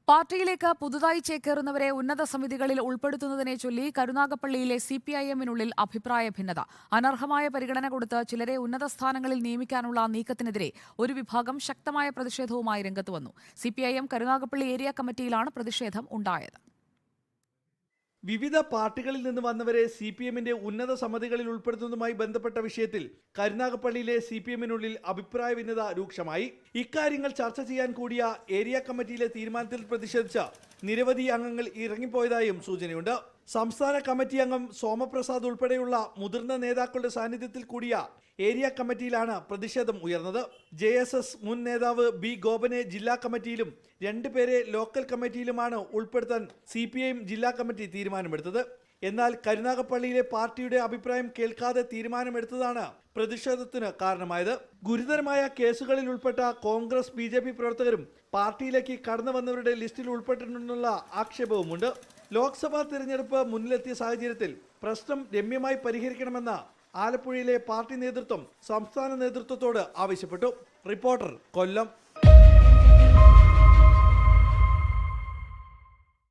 പാർട്ടിയിലേക്ക് പുതുതായി ചേക്കേറുന്നവരെ ഉന്നത സമിതികളിൽ ഉൾപ്പെടുത്തുന്നതിനെ ചൊല്ലി കരുനാഗപ്പള്ളിയിലെ സിപിഐഎമ്മിനുള്ളിൽ അഭിപ്രായ ഭിന്നത. അനർഹമായ പരിഗണന കൊടുത്ത് ചിലരെ ഉന്നത സ്ഥാനങ്ങളിൽ നിയമിക്കാനുള്ള നീക്കത്തിനെതിരെ ഒരു വിഭാഗം ശക്തമായ പ്രതിഷേധവുമായി രംഗത്തുവന്നു. സിപിഐഎം കരുനാഗപ്പള്ളി ഏരിയ കമ്മിറ്റിയിലാണ് പ്രതിഷേധം ഉണ്ടായത്. വിവിധ പാർട്ടികളിൽ നിന്ന് വന്നവരെ സിപിഎമ്മിന്റെ ഉന്നത സമിതികളിൽ ഉൾപ്പെടുത്തുന്നതുമായി ബന്ധപ്പെട്ട വിഷയത്തിൽ കരുനാഗപ്പള്ളിയിലെ സിപിഎമ്മിനുള്ളിൽ അഭിപ്രായ ഭിന്നത രൂക്ഷമായി. ഇക്കാര്യങ്ങൾ ചർച്ച ചെയ്യാൻ കൂടിയ ഏരിയ കമ്മിറ്റിയിലെ തീരുമാനത്തിൽ പ്രതിഷേധിച്ച് നിരവധി അംഗങ്ങൾ ഇറങ്ങിപ്പോയതായും സൂചനയുണ്ട്. സംസ്ഥാന കമ്മിറ്റി അംഗം സോമപ്രസാദ് ഉൾപ്പെടെയുള്ള മുതിർന്ന നേതാക്കളുടെ സാന്നിധ്യത്തിൽ കൂടിയ ഏരിയ കമ്മിറ്റിയിലാണ് പ്രതിഷേധം ഉയർന്നത്. JSS മുൻ നേതാവ് ബി ഗോപനെ ജില്ലാ കമ്മിറ്റിയിലും 2 പേരെ ലോക്കൽ കമ്മിറ്റിയിലുമാണ് ഉൾപ്പെടുത്താൻ CPIM ജില്ലാ കമ്മിറ്റി തീരുമാനമെടുത്തത്. എന്നാൽ കരുനാഗപ്പള്ളിയിലെ പാർട്ടിയുടെ അഭിപ്രായം കേൾക്കാതെ തീരുമാനമെടുത്തതാണ് പ്രതിഷേധത്തിന് കാരണമായത്. ഗുരുതരമായ കേസുകളിൽ ഉൾപ്പെട്ട കോൺഗ്രസ് BJP പ്രവർത്തകരും പാർട്ടിയിലേക്ക് കടന്നു വന്നവരുടെ ലിസ്റ്റിൽ ഉൾപ്പെട്ടിട്ടുണ്ടെന്നുള്ള ആക്ഷേപവുമുണ്ട്. ലോക്സഭാ തിരഞ്ഞെടുപ്പ് മുന്നിലെത്തിയ സാഹചര്യത്തിൽ പ്രശ്നം രമ്യമായി പരിഹരിക്കണമെന്ന് ആലപ്പുഴയിലെ പാർട്ടി നേതൃത്വം സംസ്ഥാന നേതൃത്വത്തോട് ആവശ്യപ്പെട്ടു. റിപ്പോർട്ടർ, കൊല്ലം.